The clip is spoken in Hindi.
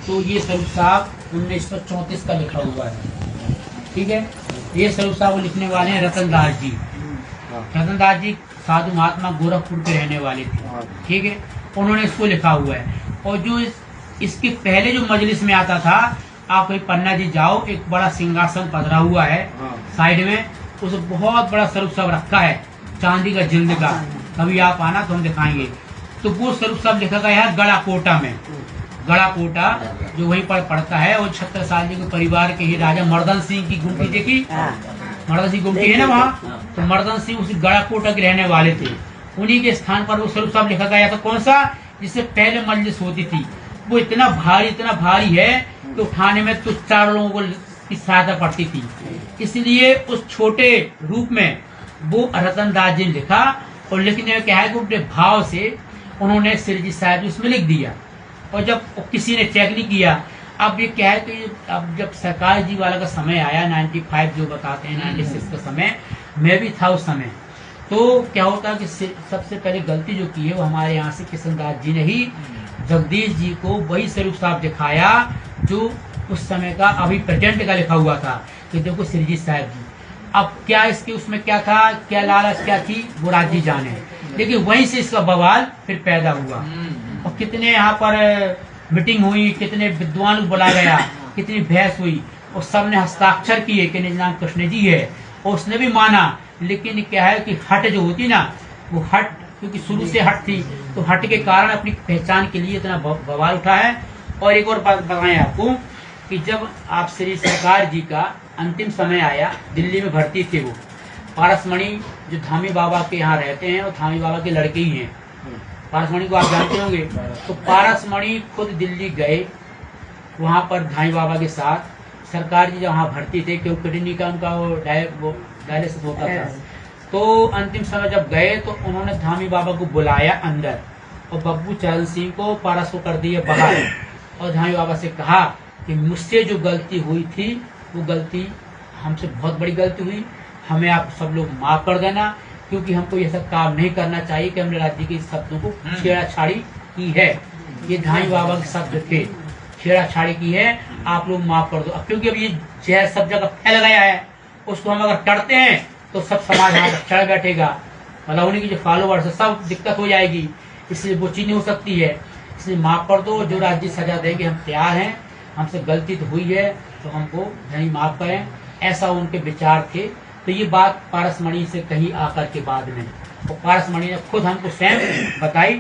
तो ये स्वरूप साहब 1934 का लिखा हुआ है, ठीक है। ये स्वरूप साहब लिखने वाले हैं रतन दास जी। रतन दास जी साधु महात्मा गोरखपुर के रहने वाले थे, ठीक है। उन्होंने इसको लिखा हुआ है। और जो इसके पहले जो मजलिस में आता था, आप कोई पन्ना जी जाओ, एक बड़ा सिंहासन पधरा हुआ है साइड में, उस बहुत बड़ा स्वरूप साहब रखा है चांदी का जिल्द का। कभी आप आना तो हम दिखाएंगे। तो वो स्वरूप साहब लिखा गया है गड़ाकोटा में। गड़ाकोटा जो वहीं पर पड़ता है, और छत्रसाल जी के परिवार के ही राजा मर्दन सिंह की गुमटी देखी, मर्दन सिंह गुमटी है ना वहाँ, तो मर्दन सिंह उसी गड़ाकोटा के रहने वाले थे। उन्हीं के स्थान पर वो स्वरूप साहब लिखा गया था। कौन सा? जिससे पहले मजलिस होती थी। वो इतना भारी है कि उठाने में तो 4 लोगों को की सहायता पड़ती थी। इसलिए उस छोटे रूप में वो रतन दास जी ने लिखा, और लिखने में क्या है कि अपने भाव से उन्होंने श्री साहब उसमें लिख दिया। और जब किसी ने चेक नहीं किया, अब ये क्या है कि अब जब सरकार जी वाला का समय आया, 95 जो बताते हैं, 96 का समय, मैं भी था उस समय। तो क्या होता कि सबसे पहले गलती जो की है वो हमारे यहाँ से कृष्णदास जी ने ही जगदीश जी को वही स्वरूप साहब दिखाया जो उस समय का अभी प्रेजेंट का लिखा हुआ था कि देखो श्रीजी साहब जी। अब क्या इसके उसमें क्या था, क्या लालच क्या थी, वो राजी जाने। लेकिन वहीं से इसका बवाल फिर पैदा हुआ, और कितने यहाँ पर मीटिंग हुई, कितने विद्वान बुलाया गया, कितनी बहस हुई, और सबने हस्ताक्षर किए कि निजनाम कृष्ण जी है, और उसने भी माना। लेकिन क्या है कि हट जो होती ना, वो हट क्योंकि शुरू से हट थी, तो हट के कारण अपनी पहचान के लिए इतना बवाल उठा है। और एक और बात बताएं आपको कि जब आप श्री सरकार जी का अंतिम समय आया, दिल्ली में भर्ती थे वो पारसमणि जो धामी बाबा के यहाँ रहते हैं, और धामी बाबा के लड़के ही हैं। पारसमणि को आप जानते होंगे। तो पारसमणि खुद दिल्ली गए, वहाँ पर धामी बाबा के साथ सरकार जी वहाँ भर्ती थे, क्योंकि किडनी का उनका वो डायलिसिस होता था। तो अंतिम समय जब गए तो उन्होंने धामी बाबा को बुलाया अंदर, और बब्बू चरण सिंह को पारस को कर दिया बाहर, और धामी बाबा से कहा कि मुझसे जो गलती हुई थी वो गलती हमसे बहुत बड़ी गलती हुई, हमें आप सब लोग माफ कर देना, क्योंकि हमको ये सब काम नहीं करना चाहिए कि हमने राज्य के शब्दों को छेड़ाछाड़ी की है। ये धामी बाबा के शब्द थे, छेड़ाछाड़ी की है, आप लोग माफ कर दो। अब क्योंकि अब ये जहर सब जगह फैल गया है, उसको हम अगर टड़ते हैं तो सब समाज हमारा चढ़ बैठेगा, मतलब उन्हीं की जो फॉलोवर्स है सब दिक्कत हो जाएगी, इसलिए वो चीज नहीं हो सकती है। इसलिए माफ कर दो, जो राज्य सजा देंगे हम तैयार हैं, हमसे गलती तो हुई है तो हमको नहीं माफ करें, ऐसा उनके विचार थे। तो ये बात पारसमणि से कही आकर के बाद में, और पारसमणि ने खुद हमको स्वयं बताई।